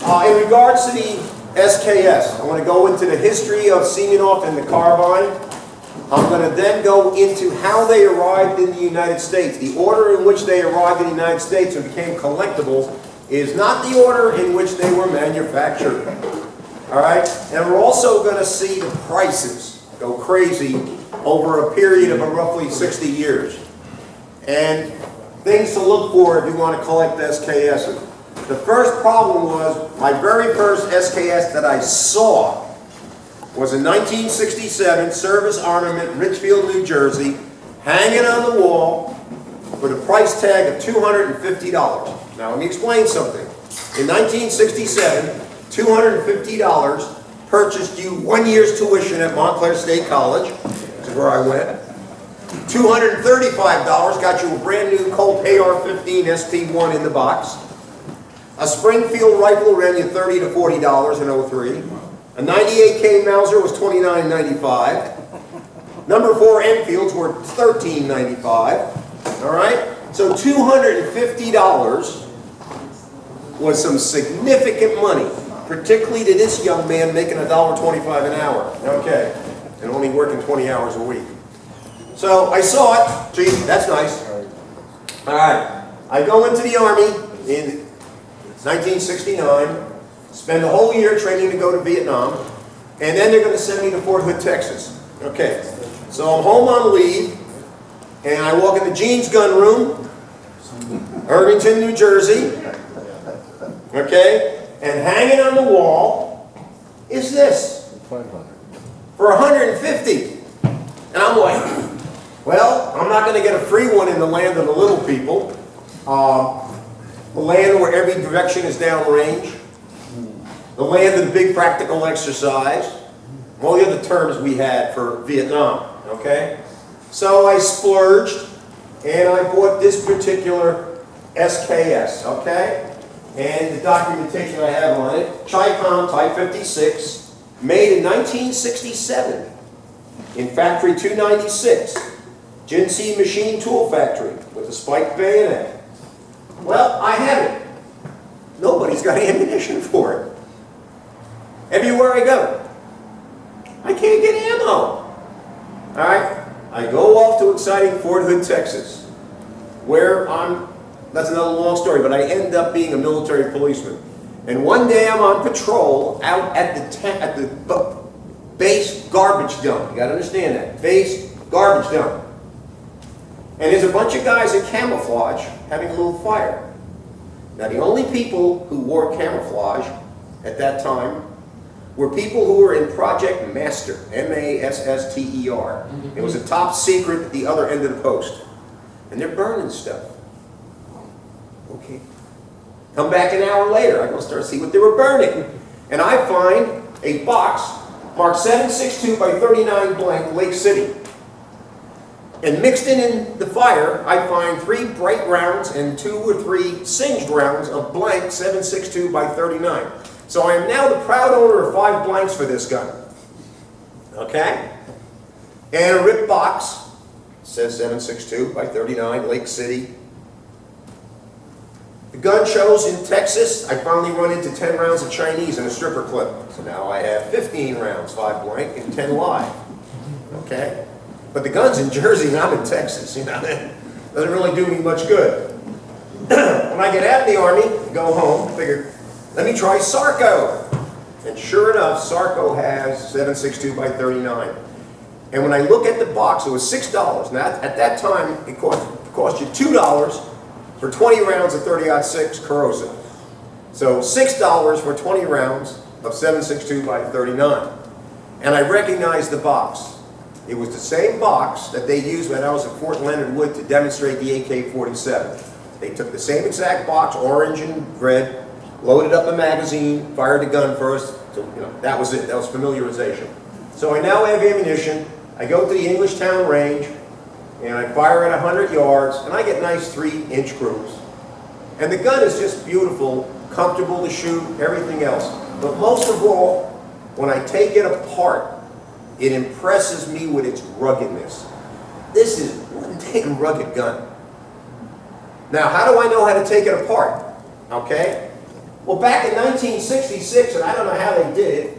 In regards to the SKS, I want to go into the history of Simonov and the carbine. I'm going to then go into how they arrived in the United States. The order in which they arrived in the United States and became collectibles is not the order in which they were manufactured. All right? And we're also going to see the prices go crazy over a period of roughly 60 years. And things to look for if you want to collect SKSs. The first problem was my very first SKS that I saw was in 1967, service armament, Richfield, New Jersey, hanging on the wall with a price tag of $250. Now let me explain something. In 1967, $250 purchased you 1 year's tuition at Montclair State College, which is where I went. $235 got you a brand new Colt AR-15 ST1 in the box. A Springfield rifle ran you $30 to $40 in '03. A 98K Mauser was $29.95. Number 4 Enfields were $13.95. All right? So $250 was some significant money, particularly to this young man making $1.25 an hour. Okay. And only working 20 hours a week. So I saw it. Gee, that's nice. All right. I go into the Army in 1969. Spend a whole year training to go to Vietnam, and then they're going to send me to Fort Hood, Texas. Okay, so I'm home on leave, and I walk in the Jeans gun room, Irvington, New Jersey. Okay, and hanging on the wall is this for $150, and I'm like, well, I'm not going to get a free one in the land of the little people, the land where every direction is downrange. The land of the big practical exercise, all the other terms we had for Vietnam, okay? So I splurged, and I bought this particular SKS, okay? And the documentation I have on it, Chicom Type 56, made in 1967 in Factory 296, Jinsei Machine Tool Factory with a spiked bayonet. Well, I have it. Nobody's got ammunition for it. Everywhere I go, I can't get ammo. All right, I go off to exciting Fort Hood, Texas, where that's another long story, but I end up being a military policeman. And one day I'm on patrol out at the base garbage dump. You got to understand that, base garbage dump. And there's a bunch of guys in camouflage having a little fire. Now the only people who wore camouflage at that time were people who were in Project Master, M-A-S-S-T-E-R. It was a top secret at the other end of the post. And they're burning stuff. Okay. Come back an hour later, I go start to see what they were burning. And I find a box marked 762 by 39 blank, Lake City. And mixed in the fire, I find 3 bright rounds and 2 or 3 singed rounds of blank 762 by 39. So I am now the proud owner of 5 blanks for this gun. Okay? And a ripped box. It says 762 by 39, Lake City. The gun shows in Texas. I finally run into 10 rounds of Chinese in a stripper clip. So now I have 15 rounds, 5 blank, and 10 live. Okay? But the gun's in Jersey and I'm in Texas. You know, that doesn't really do me much good. When I get out of the Army, go home, figure, let me try Sarco. And sure enough, Sarco has 762 by 39. And when I look at the box, it was $6. Now, at that time, it cost you $2 for 20 rounds of 30-06 corrosive. So $6 for 20 rounds of 762 by 39. And I recognized the box. It was the same box that they used when I was at Fort Leonard Wood to demonstrate the AK-47. They took the same exact box, orange and red, loaded up the magazine, fired the gun first. So, you know, that was it. That was familiarization. So I now have ammunition. I go to the Englishtown range, and I fire at 100 yards, and I get nice 3-inch groups. And the gun is just beautiful, comfortable to shoot, everything else. But most of all, when I take it apart, it impresses me with its ruggedness. This is one damn rugged gun. Now, how do I know how to take it apart? Okay? Well, back in 1966, and I don't know how they did it,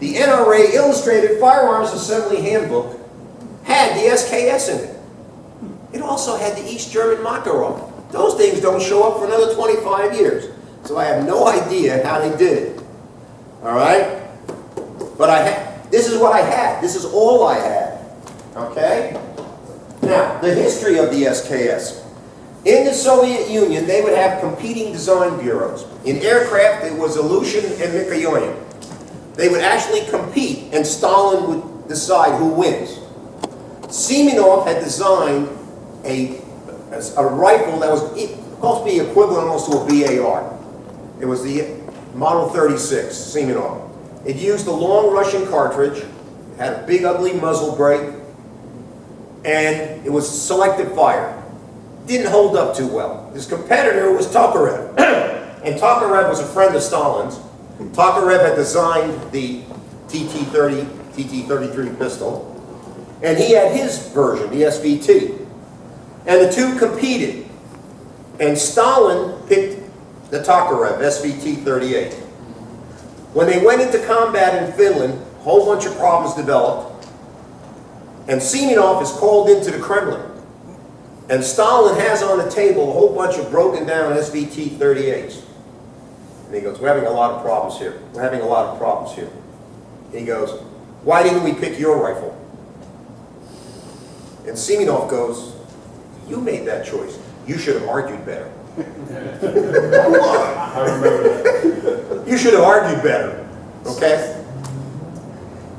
the NRA Illustrated Firearms Assembly Handbook had the SKS in it. It also had the East German Makarov. Those things don't show up for another 25 years. So I have no idea how they did it. All right? But this is what I had. This is all I had. Okay? Now, the history of the SKS. In the Soviet Union, they would have competing design bureaus. In aircraft, it was Ilyushin and Mikoyan. They would actually compete, and Stalin would decide who wins. Simonov had designed a rifle that was supposed to be equivalent almost to a BAR. It was the Model 36, Simonov. It used a long Russian cartridge, it had a big ugly muzzle brake, and it was selective fire. Didn't hold up too well. His competitor was Tokarev. And Tokarev was a friend of Stalin's. Tokarev had designed the TT-30, TT-33 pistol, and he had his version, the SVT. And the two competed. And Stalin picked the Tokarev, SVT-38. When they went into combat in Finland, a whole bunch of problems developed. And Simonov is called into the Kremlin. And Stalin has on the table a whole bunch of broken down SVT-38s. And he goes, we're having a lot of problems here. We're having a lot of problems here. And he goes, why didn't we pick your rifle? And Simonov goes, you made that choice. You should have argued better. I remember that. You should have argued better. Okay?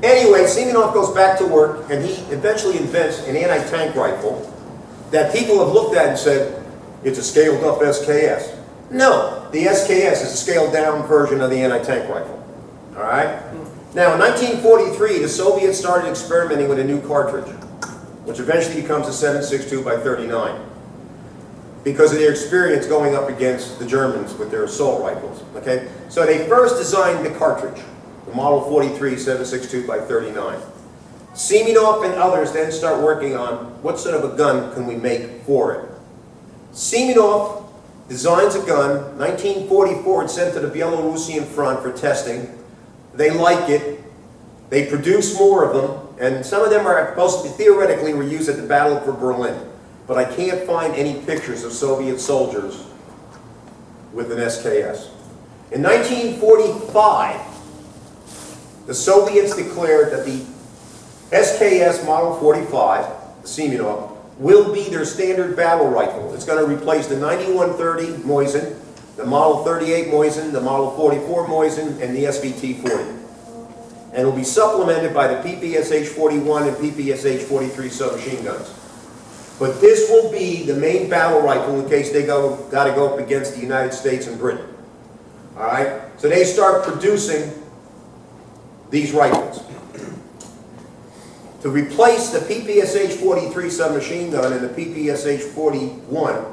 Anyway, Simonov goes back to work, and he eventually invents an anti-tank rifle that people have looked at and said, it's a scaled up SKS. No, the SKS is a scaled down version of the anti-tank rifle. All right? Now, in 1943, the Soviets started experimenting with a new cartridge, which eventually becomes a 7.62 by 39, because of their experience going up against the Germans with their assault rifles. Okay? So they first designed the cartridge, the Model 43 7.62 by 39. Simonov and others then start working on what sort of a gun can we make for it. Simonov designs a gun. 1944, it's sent to the Belarusian front for testing. They like it. They produce more of them, and some of them are supposed to be, theoretically were used at the Battle for Berlin. But I can't find any pictures of Soviet soldiers with an SKS. In 1945, the Soviets declared that the SKS Model 45, the Simonov, will be their standard battle rifle. It's going to replace the 9130 Mosin, the Model 38 Mosin, the Model 44 Mosin, and the SVT-40. And it will be supplemented by the PPSH-41 and PPSH-43 submachine guns. But this will be the main battle rifle in case they got to go up against the United States and Britain. All right? So they start producing these rifles. To replace the PPSH-43 submachine gun and the PPSH-41,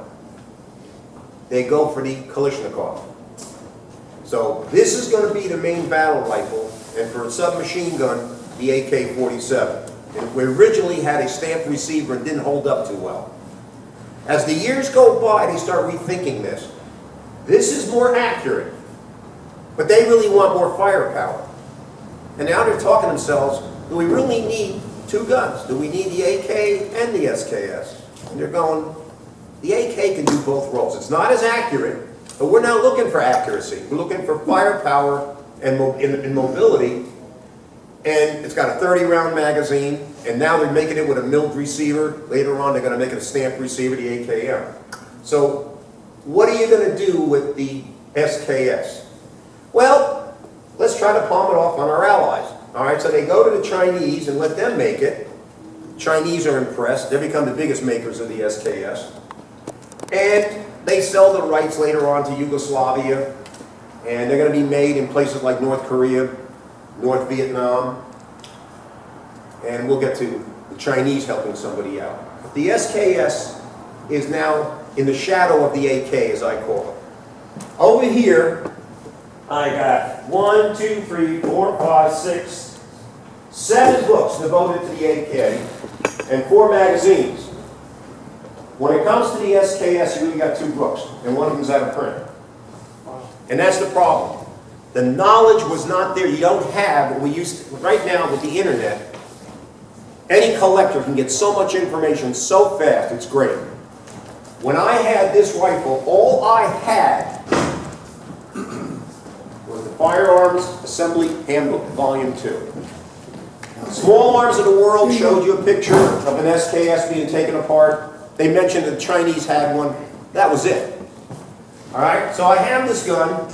they go for the Kalashnikov. So this is going to be the main battle rifle, and for a submachine gun, the AK-47. And we originally had a stamped receiver and didn't hold up too well. As the years go by, they start rethinking this. This is more accurate, but they really want more firepower. And now they're talking to themselves, do we really need two guns? Do we need the AK and the SKS? And they're going, the AK can do both roles. It's not as accurate, but we're not looking for accuracy. We're looking for firepower and mobility. And it's got a 30-round magazine, and now they're making it with a milled receiver. Later on, they're going to make it a stamped receiver, the AKM. So what are you going to do with the SKS? Well, let's try to palm it off on our allies. All right, so they go to the Chinese and let them make it. Chinese are impressed. They become the biggest makers of the SKS. And they sell the rights later on to Yugoslavia, and they're going to be made in places like North Korea, North Vietnam, and we'll get to the Chinese helping somebody out. The SKS is now in the shadow of the AK, as I call it. Over here, I got 1, 2, 3, 4, 5, 6, 7 books devoted to the AK, and 4 magazines. When it comes to the SKS, you really got 2 books, and one of them's out of print. And that's the problem. The knowledge was not there. You don't have what we used to, right now with the internet. Any collector can get so much information so fast, it's great. When I had this rifle, all I had was the Firearms Assembly Handbook, Volume 2. Small Arms of the World showed you a picture of an SKS being taken apart. They mentioned the Chinese had one. That was it. All right, so I have this gun.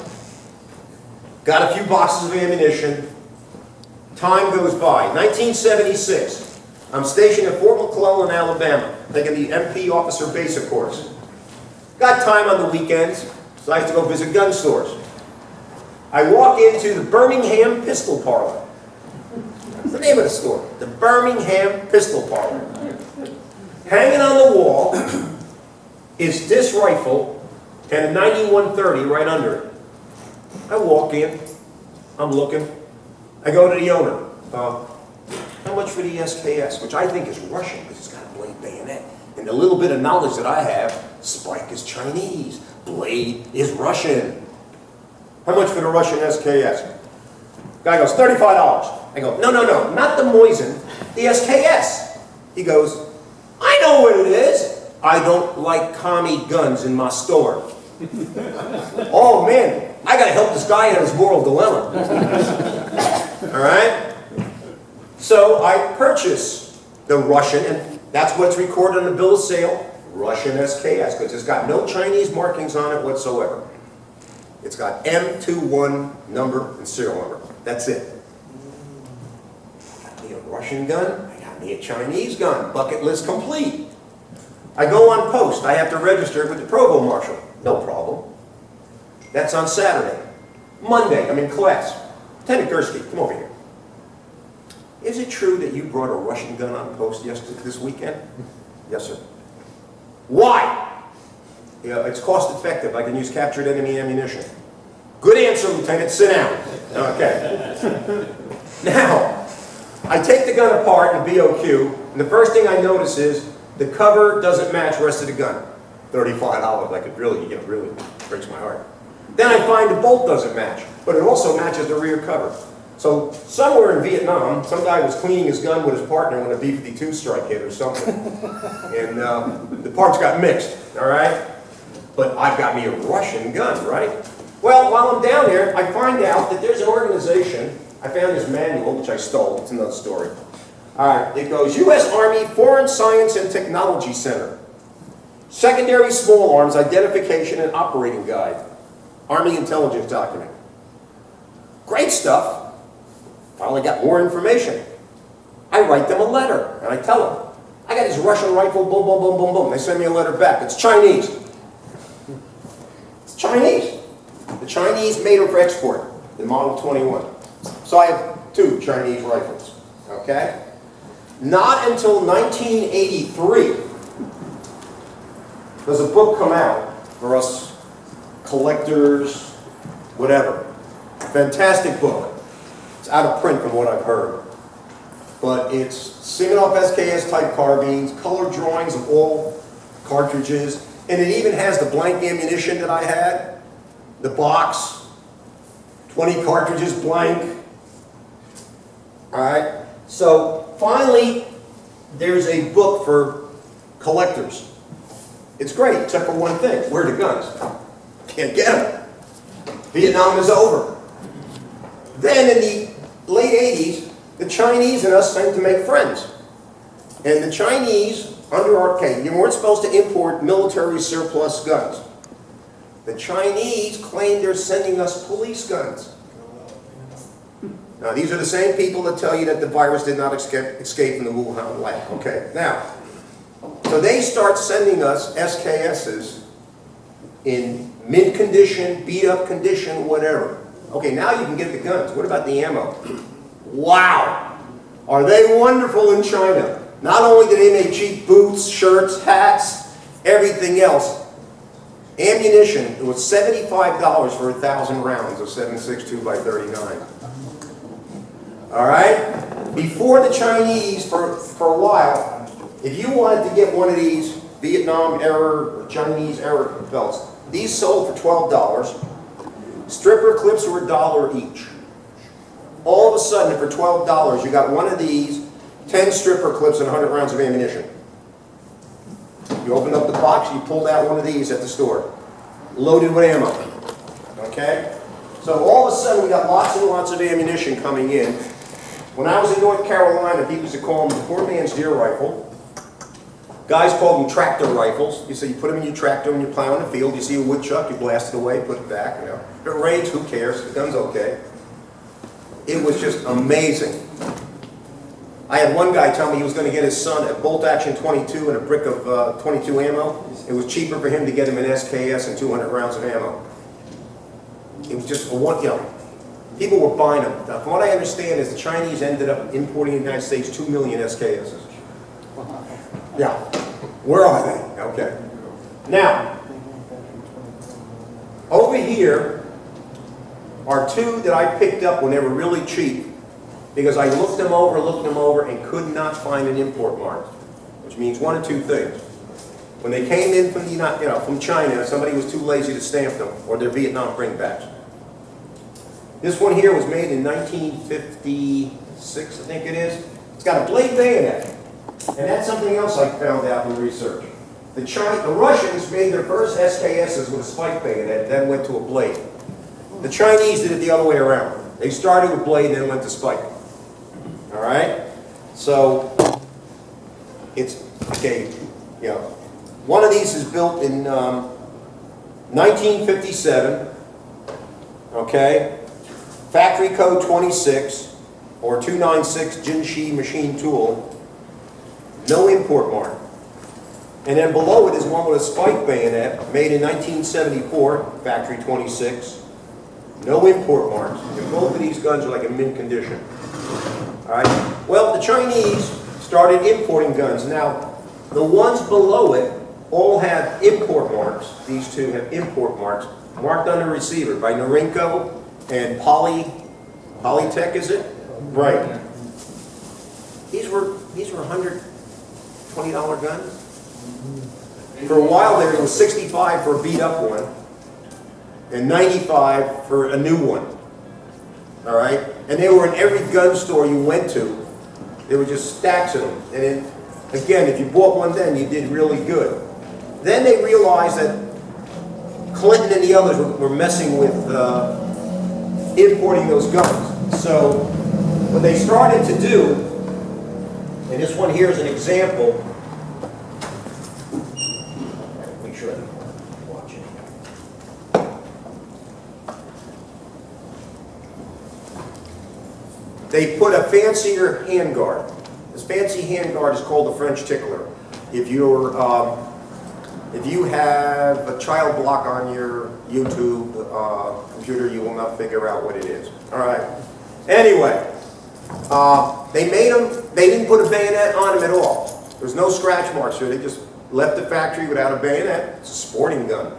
Got a few boxes of ammunition. Time goes by. 1976. I'm stationed at Fort McClellan, Alabama, taking the MP Officer Basic course. Got time on the weekends, so I used to go visit gun stores. I walk into the Birmingham Pistol Parlor. That's the name of the store. The Birmingham Pistol Parlor. Hanging on the wall is this rifle and a 9130 right under it. I walk in, I'm looking, I go to the owner. How much for the SKS? Which I think is Russian because it's got a blade bayonet. And the little bit of knowledge that I have, spike is Chinese, blade is Russian. How much for the Russian SKS? Guy goes, $35. I go, no, not the Mosin, the SKS. He goes, I know what it is. I don't like commie guns in my store. Oh man, I gotta help this guy out of his moral dilemma. All right? So I purchase the Russian, and that's what's recorded on the bill of sale, Russian SKS, because it's got no Chinese markings on it whatsoever. It's got M21 number and serial number. That's it. I got me a Russian gun, I got me a Chinese gun, bucket list complete. I go on post, I have to register with the Provost Marshal. No problem. That's on Saturday. Monday, I'm in class. Lieutenant Gurski, come over here. Is it true that you brought a Russian gun on post this weekend? Yes, sir. Why? Yeah, it's cost effective. I can use captured enemy ammunition. Good answer, Lieutenant. Sit down. Okay. Now, I take the gun apart in BOQ, and the first thing I notice is the cover doesn't match the rest of the gun. $35. I could really breaks my heart. Then I find the bolt doesn't match, but it also matches the rear cover. So somewhere in Vietnam, some guy was cleaning his gun with his partner when a B-52 strike hit or something. And the parts got mixed, all right? But I've got me a Russian gun, right? Well, while I'm down there, I find out that there's an organization. I found this manual, which I stole. It's another story. All right, it goes, U.S. Army Foreign Science and Technology Center. Secondary Small Arms Identification and Operating Guide. Army Intelligence Document. Great stuff. Finally got more information. I write them a letter, and I tell them, I got this Russian rifle, boom, boom, boom, boom, boom. They send me a letter back. It's Chinese. It's Chinese. The Chinese made them for export, the Model 21. So I have 2 Chinese rifles, okay? Not until 1983 does a book come out for us collectors, whatever. Fantastic book. It's out of print from what I've heard. But it's Simonov SKS type carbines, color drawings of all cartridges, and it even has the blank ammunition that I had, the box, 20 cartridges blank. All right, so finally there's a book for collectors. It's great, except for one thing. Where are the guns? Can't get them. Vietnam is over. Then in the late 80s, the Chinese and us started to make friends. And the Chinese, under our case, you weren't supposed to import military surplus guns. The Chinese claim they're sending us police guns. Now, these are the same people that tell you that the virus did not escape from the Wuhan lab. Okay, now, so they start sending us SKSs in mint condition, beat up condition, whatever. Okay, now you can get the guns. What about the ammo? Wow! Are they wonderful in China? Not only do they make cheap boots, shirts, hats, everything else. Ammunition, it was $75 for 1,000 rounds of 7.62 by 39. All right? Before the Chinese, for a while, if you wanted to get one of these Vietnam era or Chinese era belts, these sold for $12. Stripper clips were $1 each. All of a sudden, for $12, you got one of these, 10 stripper clips and 100 rounds of ammunition. You opened up the box, you pulled out one of these at the store, loaded with ammo. Okay? So all of a sudden, we got lots and lots of ammunition coming in. When I was in North Carolina, people used to call them the poor man's deer rifle. Guys called them tractor rifles. You say you put them in your tractor when you're plowing the field, you see a woodchuck, you blast it away, put it back, you know. If it rains, who cares? The gun's okay. It was just amazing. I had one guy tell me he was going to get his son a bolt-action 22 and a brick of 22 ammo. It was cheaper for him to get him an SKS and 200 rounds of ammo. It was just a one, you know, people were buying them. Now, from what I understand is the Chinese ended up importing in the United States 2 million SKSs. Yeah. Where are they? Okay. Now, over here are two that I picked up when they were really cheap because I looked them over, and could not find an import mark, which means one of two things. When they came in from from China, somebody was too lazy to stamp them, or they're Vietnam bringbacks. This one here was made in 1956, I think it is. It's got a blade bayonet, and that's something else I found out in research. The Russians made their first SKSs with a spike bayonet, then went to a blade. The Chinese did it the other way around. They started with blade, then went to spike. All right? So, it's, okay, you know, one of these is built in 1957, okay? Factory code 26, or 296 Jinshi machine tool, no import mark. And then below it is one with a spike bayonet, made in 1974, factory 26, no import marks. And both of these guns are like in mint condition. All right. Well, the Chinese started importing guns. Now, the ones below it all have import marks. These two have import marks, marked on the receiver by Norinco and Polytech, is it? Right. These were $120 guns. For a while there, it was $65 for a beat up one, and $95 for a new one. All right? And they were in every gun store you went to. There were just stacks of them. And then, again, if you bought one then, you did really good. Then they realized that Clinton and the others were messing with importing those guns. So what they started to do, and this one here is an example. Make sure I'm watching. They put a fancier handguard. This fancy handguard is called the French tickler. If you have a child block on your YouTube computer, you will not figure out what it is. All right. Anyway, they made them. They didn't put a bayonet on them at all. There's no scratch marks here. They just left the factory without a bayonet. It's a sporting gun.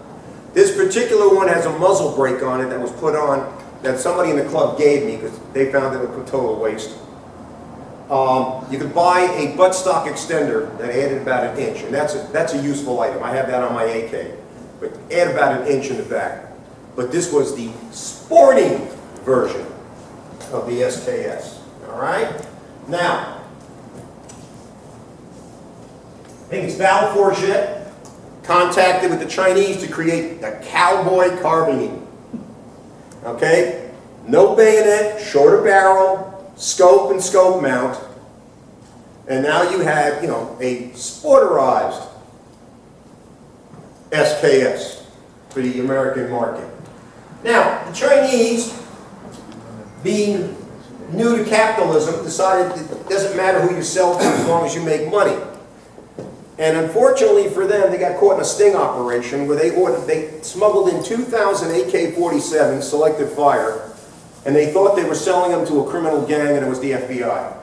This particular one has a muzzle brake on it that was put on that somebody in the club gave me because they found it a total waste. You could buy a buttstock extender that added about an inch, and that's a useful item. I have that on my AK, but add about an inch in the back. But this was the sporting version of the SKS. All right. Now, I think it's Val Forget contacted with the Chinese to create the cowboy carbine. Okay, no bayonet, shorter barrel, scope and scope mount, and now you have, a sporterized SKS for the American market. Now, the Chinese, being new to capitalism, decided it doesn't matter who you sell to as long as you make money. And unfortunately for them, they got caught in a sting operation where they smuggled in 2,000 AK-47 selective fire, and they thought they were selling them to a criminal gang, and it was the FBI.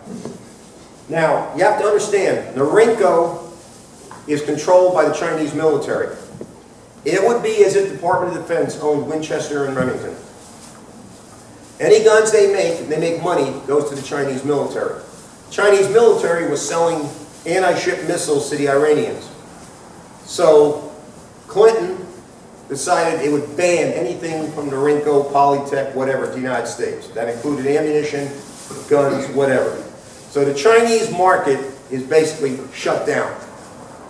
Now, you have to understand, Norinco is controlled by the Chinese military. It would be as if the Department of Defense owned Winchester and Remington. Any guns they make money, goes to the Chinese military. The Chinese military was selling anti-ship missiles to the Iranians. So Clinton decided it would ban anything from Norinco, Polytech, whatever, to the United States. That included ammunition, guns, whatever. So the Chinese market is basically shut down.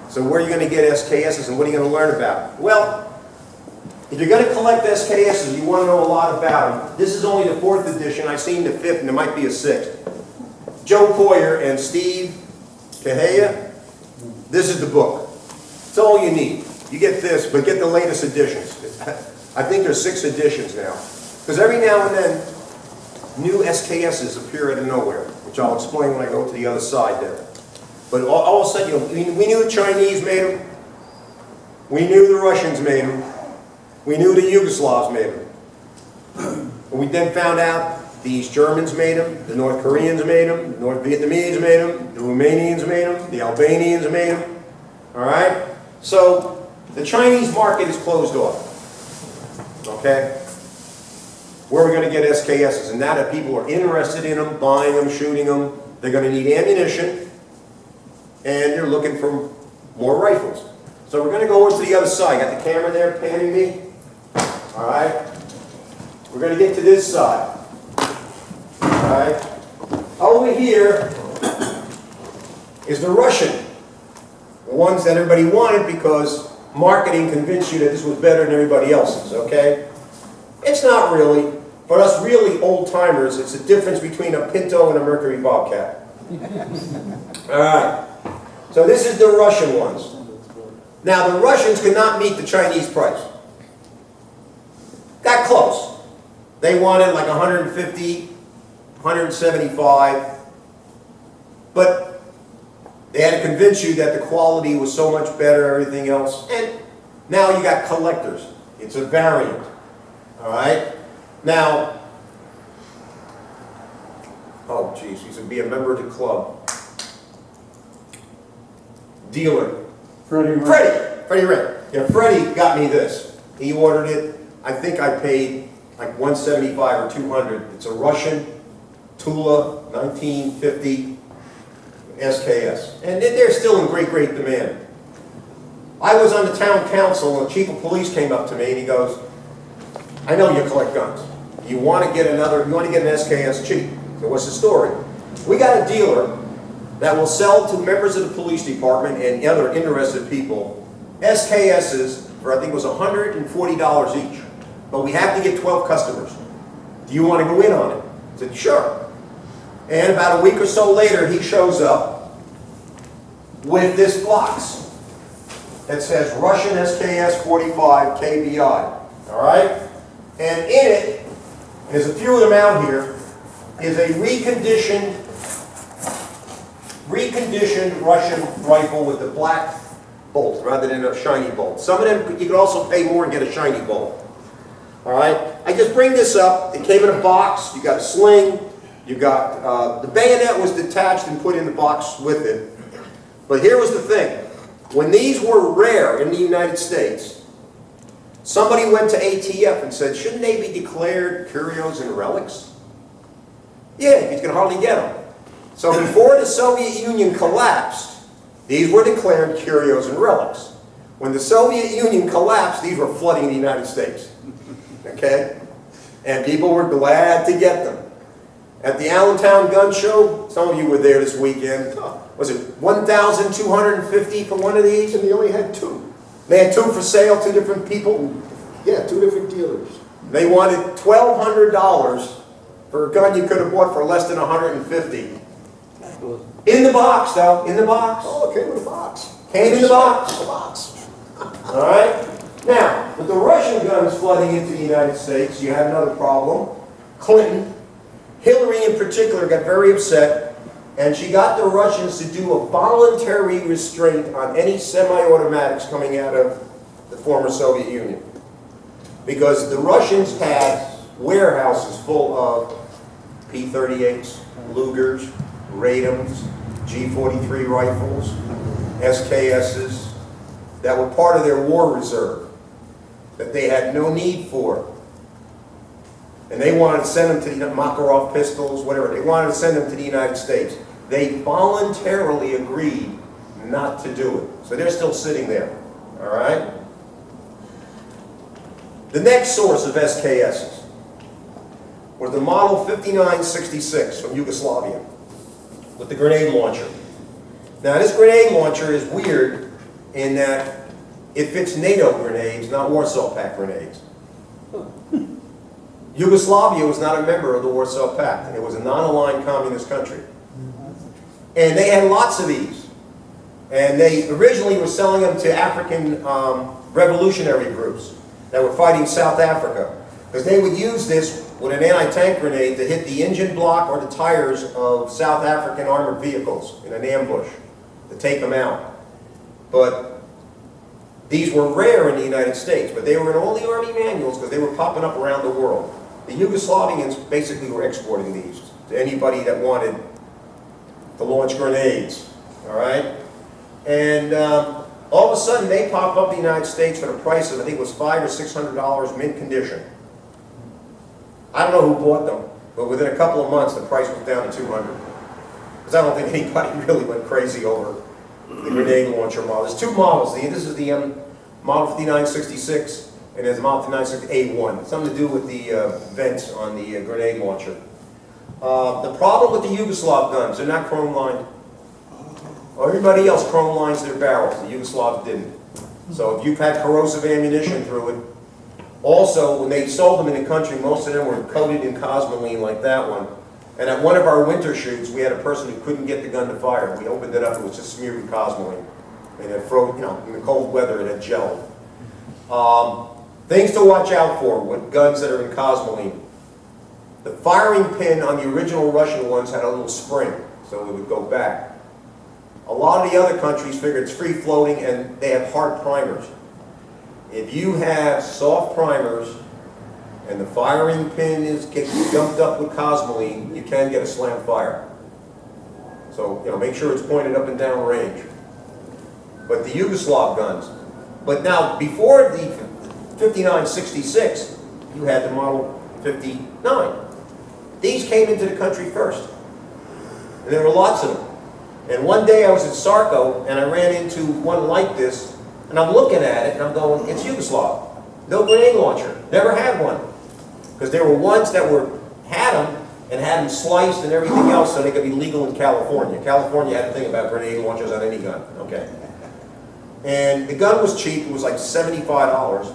So where are you going to get SKSs and what are you going to learn about? Well, if you're going to collect SKSs, you want to know a lot about them. This is only the 4th edition. I've seen the 5th and there might be a 6th. Joe Poyer and Steve Kahea, this is the book. It's all you need. You get this, but get the latest editions. I think there's 6 editions now. Because every now and then, new SKSs appear out of nowhere, which I'll explain when I go to the other side there. But all of a sudden, we knew the Chinese made them. We knew the Russians made them. We knew the Yugoslavs made them. And we then found out the East Germans made them, the North Koreans made them, the North Vietnamese made them, the Romanians made them, the Albanians made them. All right? So the Chinese market is closed off. Okay? Where are we going to get SKSs? And now that people are interested in them, buying them, shooting them, they're going to need ammunition, and they're looking for more rifles. So we're going to go into the other side. Got the camera there panning me? All right? We're going to get to this side. All right? Over here is the Russian. The ones that everybody wanted because marketing convinced you that this was better than everybody else's, okay? It's not really. For us really old-timers, it's the difference between a Pinto and a Mercury Bobcat. All right. So this is the Russian ones. Now, the Russians could not meet the Chinese price. Got close. They wanted like 150, 175. But they had to convince you that the quality was so much better, everything else. And now you got collectors. It's a variant. All right? Now, oh geez, you should be a member of the club. Dealer. Freddie Red. Yeah, Freddie got me this. He ordered it. I think I paid like 175 or 200. It's a Russian Tula 1950 SKS. And they're still in great, great demand. I was on the town council and the chief of police came up to me and he goes, I know you collect guns. You want to get an SKS cheap. So what's the story? We got a dealer that will sell to members of the police department and other interested people SKSs for I think it was $140 each. But we have to get 12 customers. Do you want to go in on it? I said, sure. And about a week or so later, he shows up with this box that says Russian SKS 45 KBI. All right? And in it, there's a few of them out here, is a reconditioned Russian rifle with the black bolt rather than a shiny bolt. Some of them, you could also pay more and get a shiny bolt. All right? I just bring this up. It came in a box. You got a sling. You got, the bayonet was detached and put in the box with it. But here was the thing. When these were rare in the United States, somebody went to ATF and said, shouldn't they be declared curios and relics? Yeah, you can hardly get them. So before the Soviet Union collapsed, these were declared curios and relics. When the Soviet Union collapsed, these were flooding the United States. Okay? And people were glad to get them. At the Allentown Gun Show, some of you were there this weekend, was it 1,250 for one of these? And they only had 2. They had 2 for sale, 2 different people. Yeah, 2 different dealers. They wanted $1,200 for a gun you could have bought for less than $150. In the box, though, in the box. Oh, it came in a box. Came in the box. A box. All right? Now, with the Russian guns flooding into the United States, you had another problem. Clinton, Hillary in particular, got very upset, and she got the Russians to do a voluntary restraint on any semi-automatics coming out of the former Soviet Union. Because the Russians had warehouses full of P-38s, Lugers, Radams, G-43 rifles, SKSs, that were part of their war reserve, that they had no need for. And they wanted to send them to the Makarov pistols, whatever. They wanted to send them to the United States. They voluntarily agreed not to do it. So they're still sitting there. All right? The next source of SKSs was the model 5966 from Yugoslavia with the grenade launcher. Now this grenade launcher is weird in that it fits NATO grenades, not Warsaw Pact grenades. Yugoslavia was not a member of the Warsaw Pact. It was a non-aligned communist country. And they had lots of these. And they originally were selling them to African revolutionary groups that were fighting South Africa. Because they would use this with an anti-tank grenade to hit the engine block or the tires of South African armored vehicles in an ambush to take them out. But these were rare in the United States, but they were in all the Army manuals because they were popping up around the world. The Yugoslavians basically were exporting these to anybody that wanted to launch grenades, all right? And all of a sudden, they pop up in the United States for the price of, I think it was $500 or $600 mint condition. I don't know who bought them, but within a couple of months, the price was down to $200. Because I don't think anybody really went crazy over the grenade launcher model. There's two models. This is the Model 5966, and there's the Model 5966A1. Something to do with the vents on the grenade launcher. The problem with the Yugoslav guns, they're not chrome lined. Everybody else chrome lines their barrels. The Yugoslavs didn't. So if you've had corrosive ammunition through it, also when they sold them in the country, most of them were coated in cosmoline like that one. And at one of our winter shoots, we had a person who couldn't get the gun to fire. We opened it up, it was just smeared with cosmoline. And it froze, you know, in the cold weather, it had gelled. Things to watch out for with guns that are in cosmoline. The firing pin on the original Russian ones had a little spring, so it would go back. A lot of the other countries figure it's free floating and they have hard primers. If you have soft primers and the firing pin gets gumped up with cosmoline, you can get a slam fire. So, you know, make sure it's pointed up and down range. But the Yugoslav guns. But now, before the 5966, you had the Model 59. These came into the country first. And there were lots of them. And one day I was at Sarko and I ran into one like this, and I'm looking at it and I'm going, it's Yugoslav. No grenade launcher. Never had one. Because there were ones that had them sliced and everything else so they could be legal in California. California had a thing about grenade launchers on any gun. Okay. And the gun was cheap. It was like $75.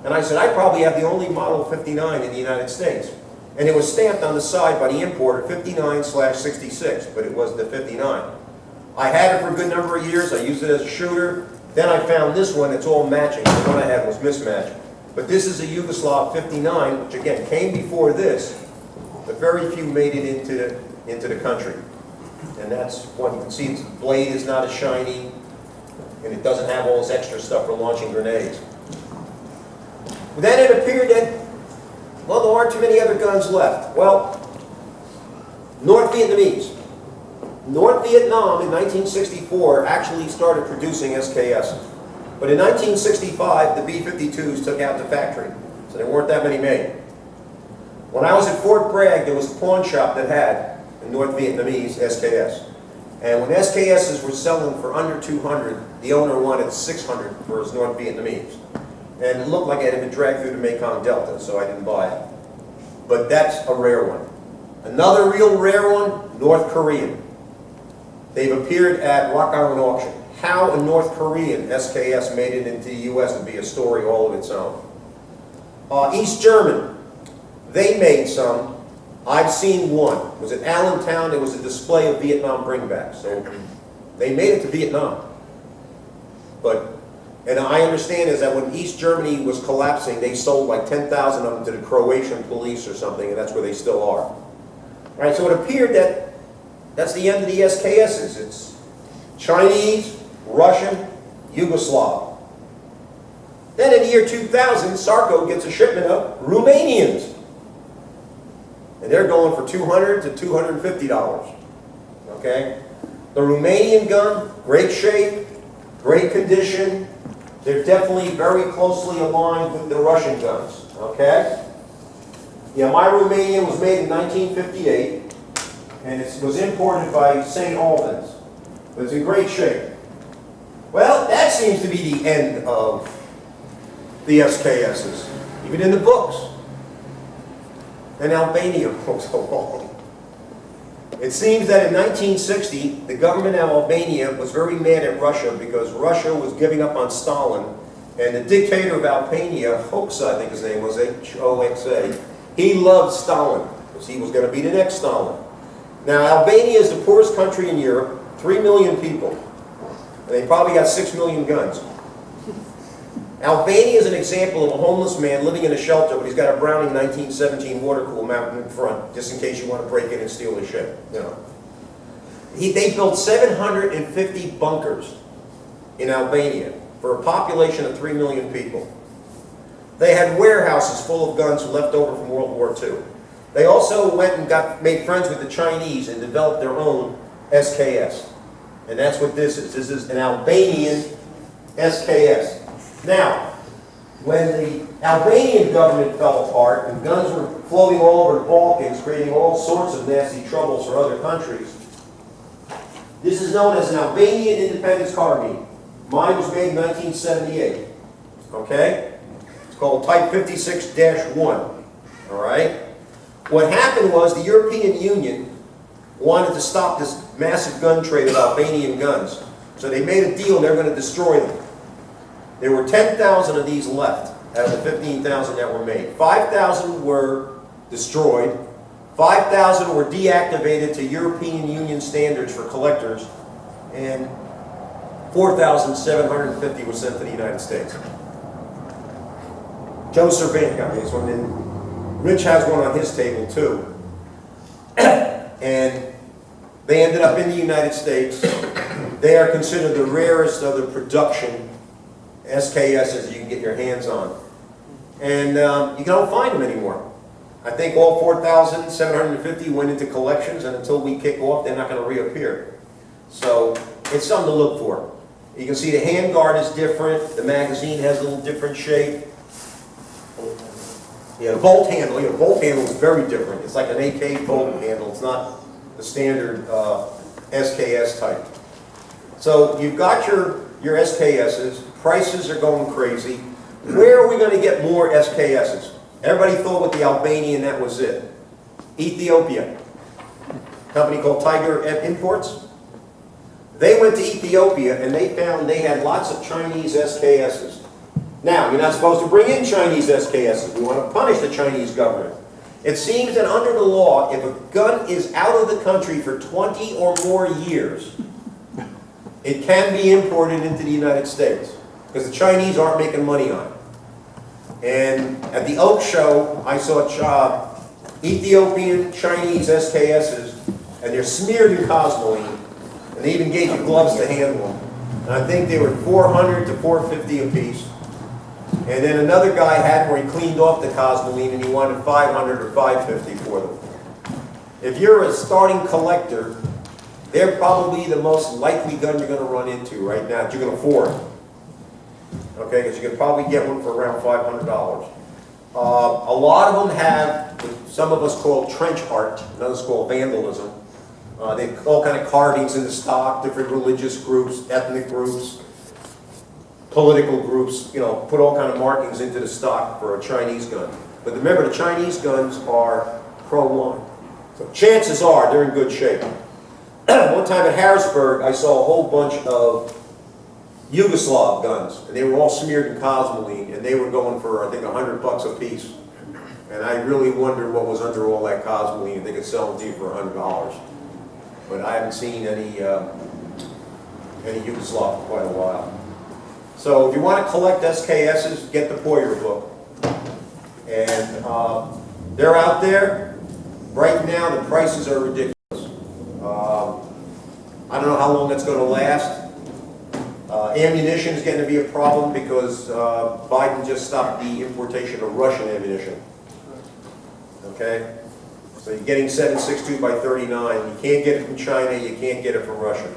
And I said, I probably have the only Model 59 in the United States. And it was stamped on the side by the importer, 59/66, but it was the 59. I had it for a good number of years. I used it as a shooter. Then I found this one that's all matching. The one I had was mismatched. But this is a Yugoslav 59, which again came before this, but very few made it into the country. And that's one you can see. The blade is not as shiny, and it doesn't have all this extra stuff for launching grenades. Then it appeared that, well, there aren't too many other guns left. Well, North Vietnamese. North Vietnam in 1964 actually started producing SKSs. But in 1965, the B-52s took out the factory. So there weren't that many made. When I was at Fort Bragg, there was a pawn shop that had a North Vietnamese SKS. And when SKSs were selling for under 200, the owner wanted 600 for his North Vietnamese. And it looked like it had been dragged through the Mekong Delta, so I didn't buy it. But that's a rare one. Another real rare one, North Korean. They've appeared at Rock Island Auction. How a North Korean SKS made it into the U.S. would be a story all of its own. East German, they made some. I've seen one. It was at Allentown. It was a display of Vietnam bringbacks. So they made it to Vietnam. And I understand is that when East Germany was collapsing, they sold like 10,000 of them to the Croatian police or something, and that's where they still are. All right, so it appeared that that's the end of the SKSs. It's Chinese, Russian, Yugoslav. Then in the year 2000, Sarko gets a shipment of Romanians. And they're going for $200 to $250. Okay? The Romanian gun, great shape, great condition. They're definitely very closely aligned with the Russian guns. Okay? Yeah, my Romanian was made in 1958. And it was imported by St. Albans. But it's in great shape. Well, that seems to be the end of the SKSs. even in the books. And Albania goes along. It seems that in 1960, the government of Albania was very mad at Russia because Russia was giving up on Stalin, and the dictator of Albania, Hoxha, I think his name was, H-O-X-A, he loved Stalin because he was going to be the next Stalin. Now, Albania is the poorest country in Europe, 3 million people, and they probably got 6 million guns. Albania is an example of a homeless man living in a shelter, but he's got a Browning 1917 water-cooled mounted in front, just in case you want to break in and steal his shit. You know. They built 750 bunkers in Albania for a population of 3 million people. They had warehouses full of guns left over from World War II. They also went and made friends with the Chinese and developed their own SKS. And that's what this is. This is an Albanian SKS. Now, when the Albanian government fell apart and guns were floating all over the Balkans, creating all sorts of nasty troubles for other countries, this is known as an Albanian independence carbine. Mine was made in 1978. Okay? It's called Type 56-1. All right? What happened was the European Union wanted to stop this massive gun trade of Albanian guns. So they made a deal and they're going to destroy them. There were 10,000 of these left out of the 15,000 that were made. 5,000 were destroyed. 5,000 were deactivated to European Union standards for collectors. And 4,750 were sent to the United States. Joe Cervantes got this one, and Rich has one on his table too. And they ended up in the United States. They are considered the rarest of the production SKSs you can get your hands on. And you don't find them anymore. I think all 4,750 went into collections, and until we kick off, they're not going to reappear. So it's something to look for. You can see the handguard is different. The magazine has a little different shape. Yeah, the bolt handle. The bolt handle is very different. It's like an AK bolt handle. It's not the standard SKS type. So you've got your SKSs. Prices are going crazy. Where are we going to get more SKSs? Everybody thought with the Albanian that was it. Ethiopia. A company called Tiger Imports. They went to Ethiopia and they found they had lots of Chinese SKSs. Now, you're not supposed to bring in Chinese SKSs. We want to punish the Chinese government. It seems that under the law, if a gun is out of the country for 20 or more years, it can be imported into the United States because the Chinese aren't making money on it. And at the Oak Show, I saw Ethiopian Chinese SKSs, and they're smeared in cosmoline, and they even gave you gloves to handle them. And I think they were $400 to $450 a piece. And then another guy had where he cleaned off the cosmoline, and he wanted $500 or $550 for them. If you're a starting collector, they're probably the most likely gun you're going to run into right now that you can afford. Okay, because you can probably get one for around $500. A lot of them have what some of us call trench art, others call vandalism. They have all kind of carvings in the stock, different religious groups, ethnic groups, political groups, you know, put all kind of markings into the stock for a Chinese gun. But remember, the Chinese guns are Pro-1. So chances are they're in good shape. One time at Harrisburg, I saw a whole bunch of Yugoslav guns, and they were all smeared in cosmoline, and they were going for, I think, $100 a piece. And I really wondered what was under all that cosmoline, and they could sell them to you for $100. But I haven't seen any Yugoslav for quite a while. So if you want to collect SKSs, get the Poyer book. And they're out there. Right now, the prices are ridiculous. I don't know how long that's going to last. Ammunition is getting to be a problem because Biden just stopped the importation of Russian ammunition. Okay? So you're getting 7.62 by 39. You can't get it from China, you can't get it from Russia.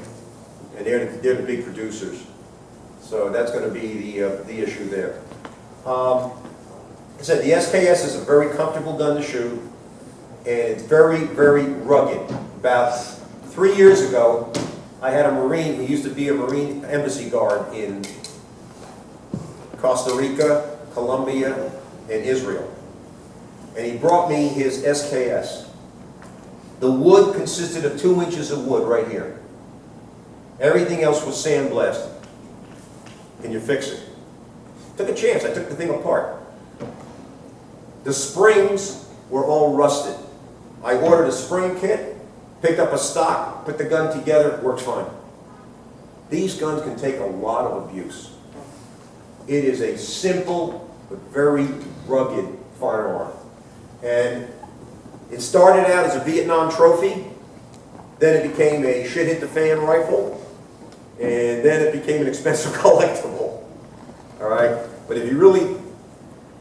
And they're the big producers. So that's going to be the issue there. I said the SKS is a very comfortable gun to shoot, and it's very, very rugged. About 3 years ago, I had a Marine who used to be a Marine embassy guard in Costa Rica, Colombia, in Israel. And he brought me his SKS. The wood consisted of 2 inches of wood right here. Everything else was sandblasted. Can you fix it? Took a chance. I took the thing apart. The springs were all rusted. I ordered a spring kit, picked up a stock, put the gun together, works fine. These guns can take a lot of abuse. It is a simple but very rugged firearm. And it started out as a Vietnam trophy, then it became a shit-hit-the-fan rifle, and then it became an expensive collectible. All right? But if you really,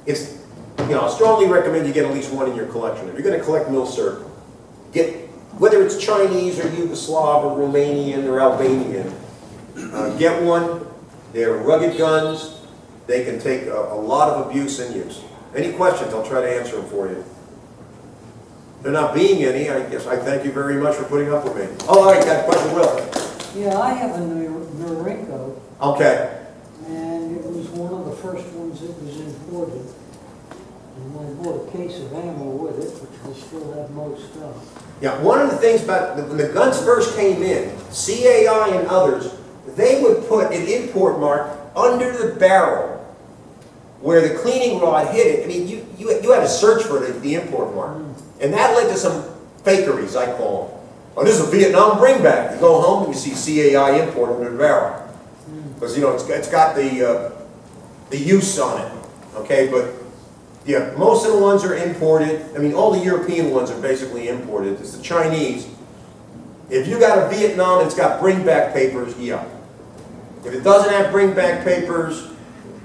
I strongly recommend you get at least one in your collection. If you're going to collect milcert, get, whether it's Chinese or Yugoslav or Romanian or Albanian, get one. They're rugged guns. They can take a lot of abuse and use. Any questions? I'll try to answer them for you. There not being any, I guess I thank you very much for putting up with me. Oh, all right, got a question, Will. Yeah, I have a Norinco, Okay. and it was one of the first ones that was imported. And I bought a case of ammo with it, which will still have most stuff. Yeah, one of the things about when the guns first came in, CAI and others, they would put an import mark under the barrel where the cleaning rod hit it. I mean, you had to search for the import mark. And that led to some fakeries, I call them. Oh, this is a Vietnam bringback. You go home and you see CAI import under the barrel. Because, it's got the use on it. Okay, but yeah, most of the ones are imported. I mean, all the European ones are basically imported. It's the Chinese. If you got a Vietnam and it's got bringback papers, yeah. If it doesn't have bringback papers,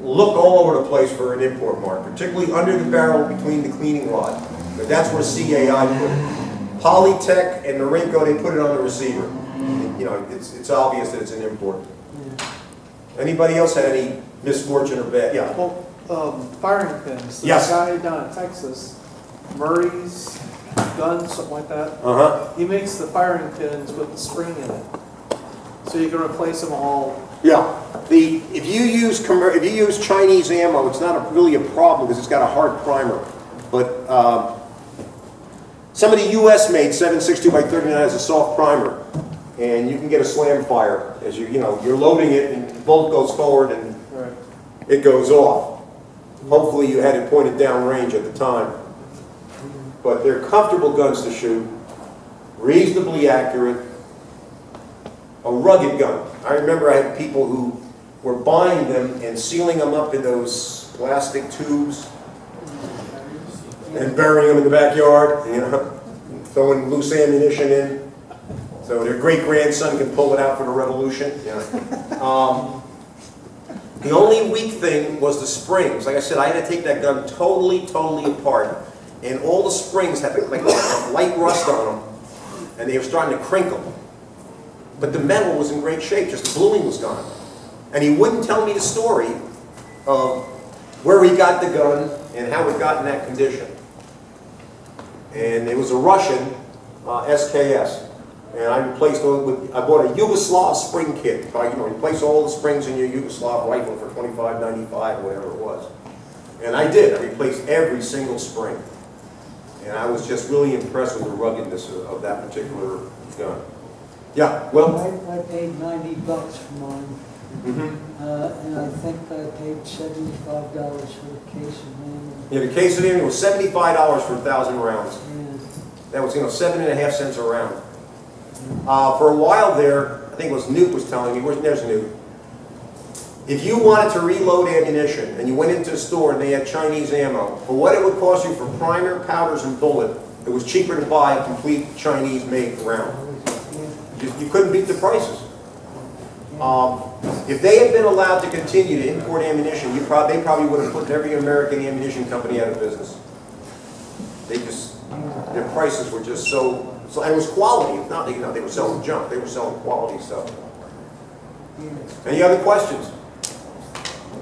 look all over the place for an import mark, particularly under the barrel between the cleaning rod. But that's where CAI put it. Polytech and Norinco, they put it on the receiver. It's obvious that it's an import. Anybody else had any misfortune or bad? Yeah. Well, firing pins. Yes. This guy down in Texas, Murray's Guns, something like that. He makes the firing pins with the spring in it, so you can replace them all. Yeah. If you use Chinese ammo, it's not really a problem because it's got a hard primer. But some of the U.S. made 7.62 by 39 has a soft primer, and you can get a slam fire as you're loading it, and the bolt goes forward and it goes off. Hopefully you had it pointed down range at the time. But they're comfortable guns to shoot, reasonably accurate, a rugged gun. I remember I had people who were buying them and sealing them up in those plastic tubes and burying them in the backyard, throwing loose ammunition in, so their great-grandson can pull it out for the revolution. The only weak thing was the springs. Like I said, I had to take that gun totally apart, and all the springs had like light rust on them, and they were starting to crinkle. But the metal was in great shape, just the bluing was gone. And he wouldn't tell me the story of where he got the gun and how it got in that condition. And it was a Russian SKS. And I replaced I bought a Yugoslav spring kit. Replace all the springs in your Yugoslav rifle for $25.95, whatever it was. And I did. I replaced every single spring. And I was just really impressed with the ruggedness of that particular gun. Yeah, well? I paid $90 for mine. And I think I paid $75 for a case of ammo. Yeah, the case of ammo was $75 for 1,000 rounds. Yeah. That was 7.5 cents a round. For a while there, I think it was Newt was telling me, there's Newt. If you wanted to reload ammunition and you went into a store and they had Chinese ammo, for what it would cost you for primer, powders, and bullet, it was cheaper to buy a complete Chinese-made round. You couldn't beat the prices. If they had been allowed to continue to import ammunition, they probably would have put every American ammunition company out of business. Their prices were just so and it was quality. If not, they were selling junk. They were selling quality stuff. Any other questions?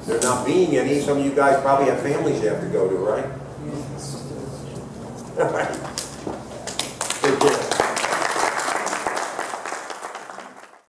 There not being any, some of you guys probably have families you have to go to, right? Yeah. All right.